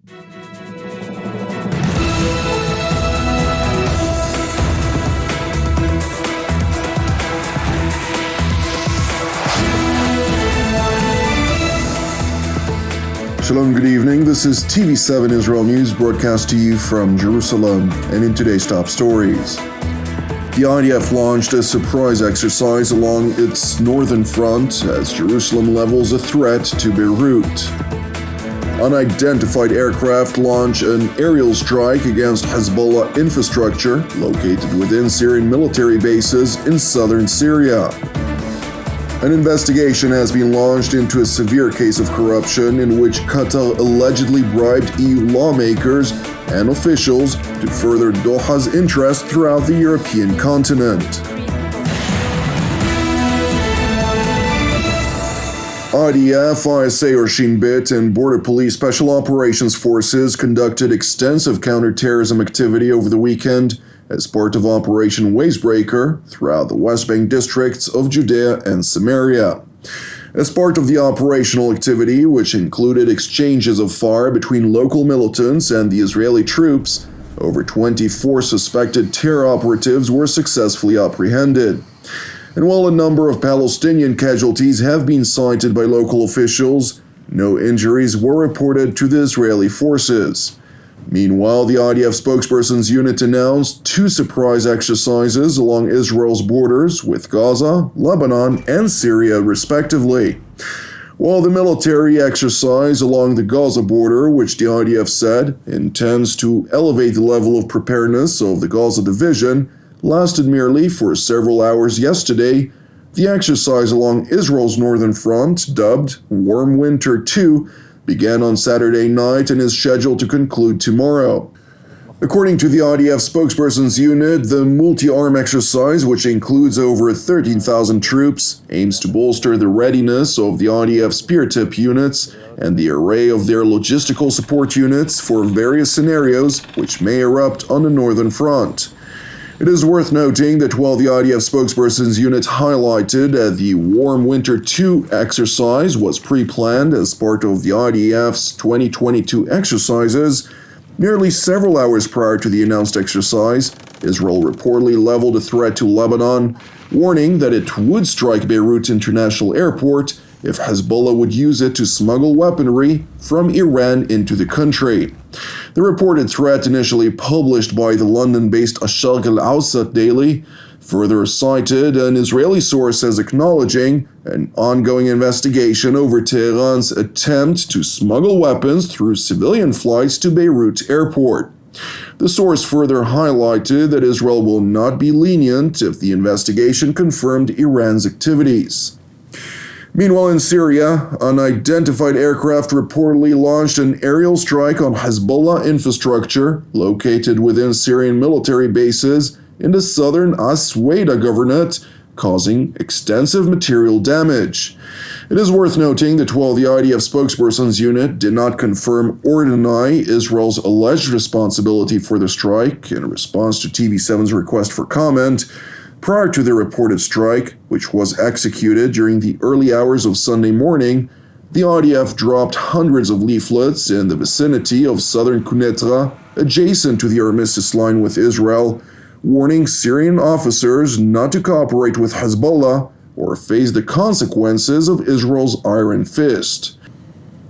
Shalom, good evening. This is TV7 Israel News broadcast to you from Jerusalem, and in today's top stories. The IDF launched a surprise exercise along its northern front as Jerusalem levels a threat to Beirut. Unidentified aircraft launch an aerial strike against Hezbollah infrastructure located within Syrian military bases in southern Syria. An investigation has been launched into a severe case of corruption in which Qatar allegedly bribed EU lawmakers and officials to further Doha's interest throughout the European continent. IDF, ISA or Shin Bet, and Border Police Special Operations Forces conducted extensive counterterrorism activity over the weekend as part of Operation Wavebreaker throughout the West Bank districts of Judea and Samaria. As part of the operational activity, which included exchanges of fire between local militants and the Israeli troops, over 24 suspected terror operatives were successfully apprehended. And while a number of Palestinian casualties have been cited by local officials, no injuries were reported to the Israeli forces. Meanwhile, the IDF spokesperson's unit announced 2 surprise exercises along Israel's borders with Gaza, Lebanon, and Syria, respectively. While the military exercise along the Gaza border, which the IDF said intends to elevate the level of preparedness of the Gaza division, lasted merely for several hours yesterday, the exercise along Israel's northern front, dubbed Warm Winter 2, began on Saturday night and is scheduled to conclude tomorrow. According to the IDF spokesperson's unit, the multi-arm exercise, which includes over 13,000 troops, aims to bolster the readiness of the IDF spear tip units and the array of their logistical support units for various scenarios which may erupt on the northern front. It is worth noting that while the IDF spokesperson's unit highlighted that the Warm Winter 2 exercise was pre-planned as part of the IDF's 2022 exercises, merely several hours prior to the announced exercise, Israel reportedly leveled a threat to Lebanon, warning that it would strike Beirut International Airport if Hezbollah would use it to smuggle weaponry from Iran into the country. The reported threat, initially published by the London-based Asharq al-Awsat Daily, further cited an Israeli source as acknowledging an ongoing investigation over Tehran's attempt to smuggle weapons through civilian flights to Beirut Airport. The source further highlighted that Israel will not be lenient if the investigation confirmed Iran's activities. Meanwhile, in Syria, unidentified aircraft reportedly launched an aerial strike on Hezbollah infrastructure located within Syrian military bases in the southern Asweda governorate, causing extensive material damage. It is worth noting that while the IDF spokesperson's unit did not confirm or deny Israel's alleged responsibility for the strike in response to TV7's request for comment, prior to the reported strike, which was executed during the early hours of Sunday morning, the IDF dropped hundreds of leaflets in the vicinity of southern Quneitra, adjacent to the armistice line with Israel, warning Syrian officers not to cooperate with Hezbollah or face the consequences of Israel's iron fist.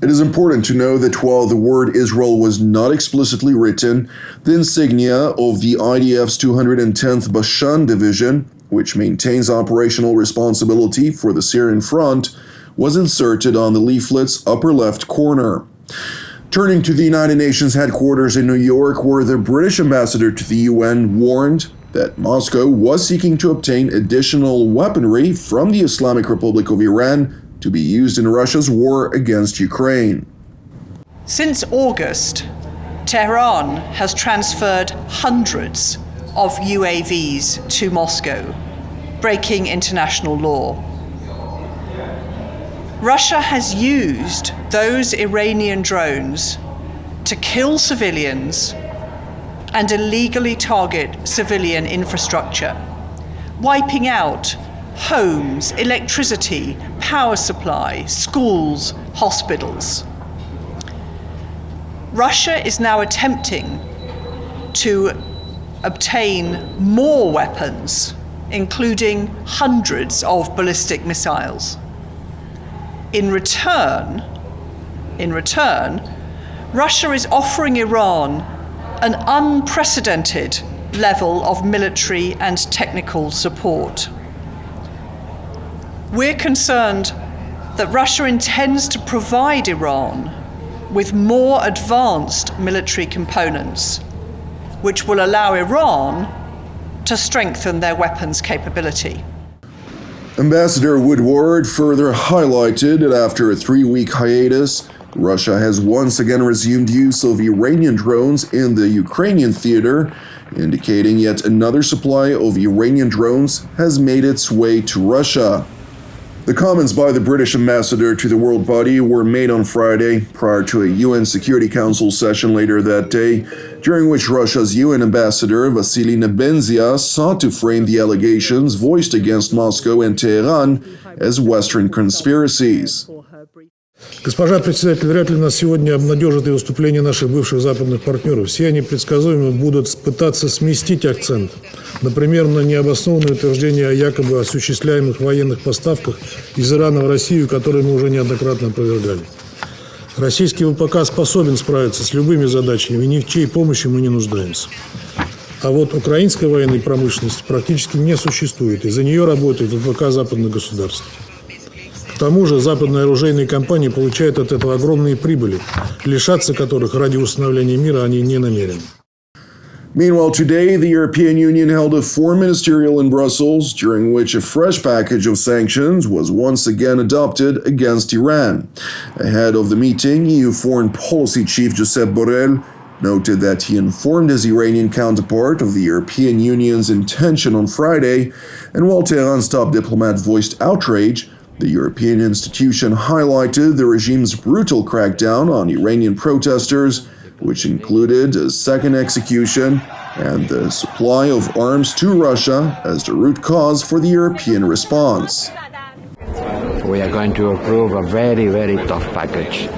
It is important to know that while the word Israel was not explicitly written, the insignia of the IDF's 210th Bashan Division, which maintains operational responsibility for the Syrian front, was inserted on the leaflet's upper left corner. Turning to the United Nations headquarters in New York, where the British ambassador to the UN warned that Moscow was seeking to obtain additional weaponry from the Islamic Republic of Iran to be used in Russia's war against Ukraine. Since August, Tehran has transferred hundreds of UAVs to Moscow, breaking international law. Russia has used those Iranian drones to kill civilians and illegally target civilian infrastructure, wiping out homes, electricity, power supply, schools, hospitals. Russia is now attempting to obtain more weapons, including hundreds of ballistic missiles. In return, Russia is offering Iran an unprecedented level of military and technical support. We're concerned that Russia intends to provide Iran with more advanced military components, which will allow Iran to strengthen their weapons capability. Ambassador Woodward further highlighted that after a 3-week hiatus, Russia has once again resumed use of Iranian drones in the Ukrainian theater, indicating yet another supply of Iranian drones has made its way to Russia. The comments by the British ambassador to the world body were made on Friday, prior to a UN Security Council session later that day, during which Russia's UN ambassador Vasily Nebenzia sought to frame the allegations voiced against Moscow and Tehran as Western conspiracies. Госпожа председатель, вряд ли нас сегодня обнадежит и выступление наших бывших западных партнеров. Все они предсказуемо будут пытаться сместить акцент, например, на необоснованные утверждения о якобы осуществляемых военных поставках из Ирана в Россию, которые мы уже неоднократно опровергали. Российский ВПК способен справиться с любыми задачами, и ни в чьей помощи мы не нуждаемся. А вот украинской военной промышленности практически не существует, и за нее работает ВПК западных государств. К тому же западные оружейные компании получают от этого огромные прибыли, лишаться которых ради установления мира они не намерены. Meanwhile, today, the European Union held a foreign ministerial in Brussels, during which a fresh package of sanctions was once again adopted against Iran. Ahead of the meeting, EU Foreign Policy Chief Josep Borrell noted that he informed his Iranian counterpart of the European Union's intention on Friday, and while Tehran's top diplomat voiced outrage, the European institution highlighted the regime's brutal crackdown on Iranian protesters, which included a second execution and the supply of arms to Russia as the root cause for the European response. We are going to approve a very, very tough package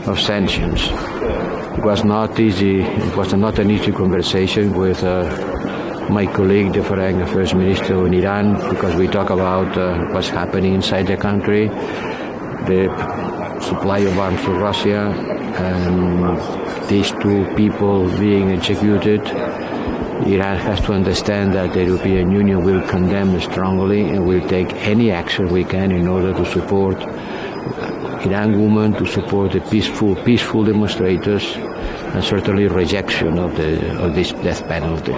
of sanctions. It was not easy. It was not an easy conversation with my colleague, the Foreign Affairs Minister in Iran, because we talk about what's happening inside the country, the supply of arms to Russia, and these two people being executed. Iran has to understand that the European Union will condemn strongly and will take any action we can in order to support Iran women, to support the peaceful demonstrators, and certainly rejection of this death penalty.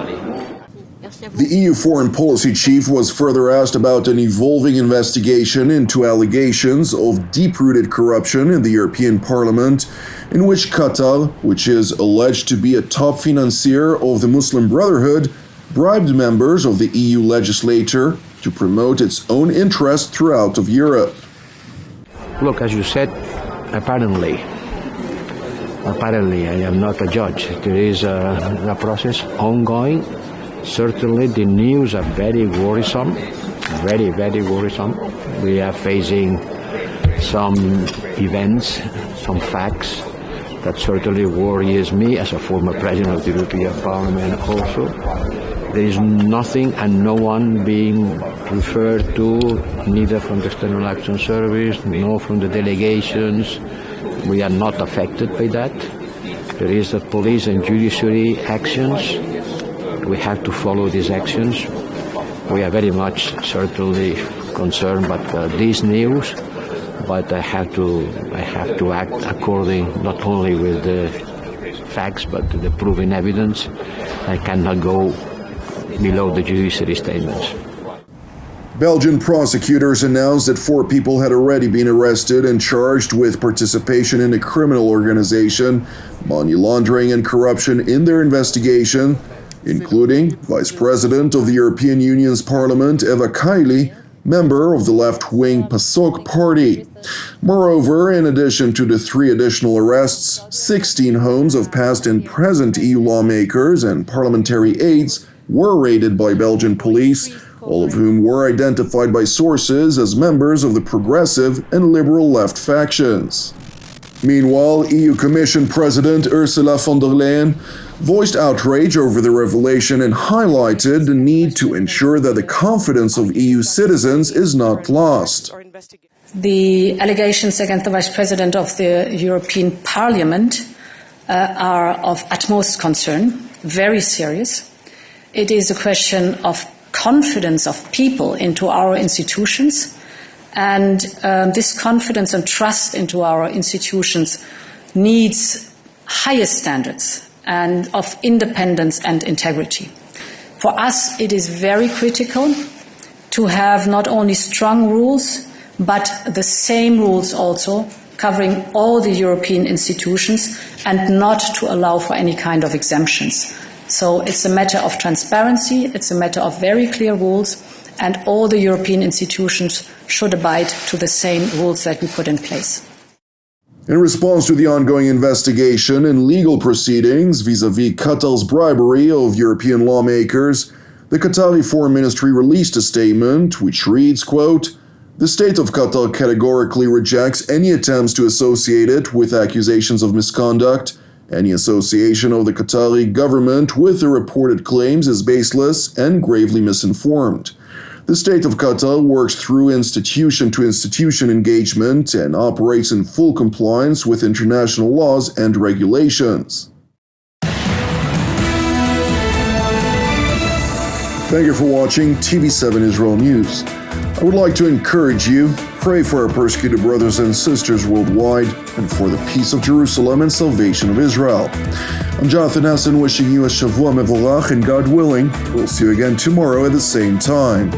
The EU Foreign Policy Chief was further asked about an evolving investigation into allegations of deep-rooted corruption in the European Parliament, in which Qatar, which is alleged to be a top financier of the Muslim Brotherhood, bribed members of the EU legislature to promote its own interests throughout of Europe. Look, as you said, apparently I am not a judge. There is a process ongoing. Certainly the news are very worrisome, very, very worrisome. We are facing some events, some facts that certainly worries me as a former president of the European Parliament also. There is nothing and no one being referred to, neither from the External Action Service, nor from the delegations. We are not affected by that. There is the police and judiciary actions. We have to follow these actions. We are very much certainly concerned about these news, but I have to act according not only with the facts but the proven evidence. I cannot go below the judiciary statements. Belgian prosecutors announced that 4 people had already been arrested and charged with participation in a criminal organization, money laundering and corruption in their investigation, including Vice President of the European Union's Parliament Eva Kaili, member of the left-wing PASOK party. Moreover, in addition to the 3 additional arrests, 16 homes of past and present EU lawmakers and parliamentary aides were raided by Belgian police, all of whom were identified by sources as members of the progressive and liberal left factions. Meanwhile, EU Commission President Ursula von der Leyen voiced outrage over the revelation and highlighted the need to ensure that the confidence of EU citizens is not lost. The allegations against the Vice President of the European Parliament are of utmost concern, very serious. It is a question of confidence of people into our institutions, and this confidence and trust into our institutions needs highest standards and of independence and integrity. For us, it is very critical to have not only strong rules, but the same rules also covering all the European institutions and not to allow for any kind of exemptions. So it's a matter of transparency, it's a matter of very clear rules, and all the European institutions should abide to the same rules that we put in place. In response to the ongoing investigation and legal proceedings vis-à-vis Qatar's bribery of European lawmakers, the Qatari Foreign Ministry released a statement which reads, quote, "The state of Qatar categorically rejects any attempts to associate it with accusations of misconduct. Any association of the Qatari government with the reported claims is baseless and gravely misinformed. The state of Qatar works through institution-to-institution engagement and operates in full compliance with international laws and regulations." Thank you for watching TV7 Israel News. I would like to encourage you, pray for our persecuted brothers and sisters worldwide and for the peace of Jerusalem and salvation of Israel. I'm Jonathan Hassan wishing you a Shavua Mevorach, and God willing, we'll see you again tomorrow at the same time.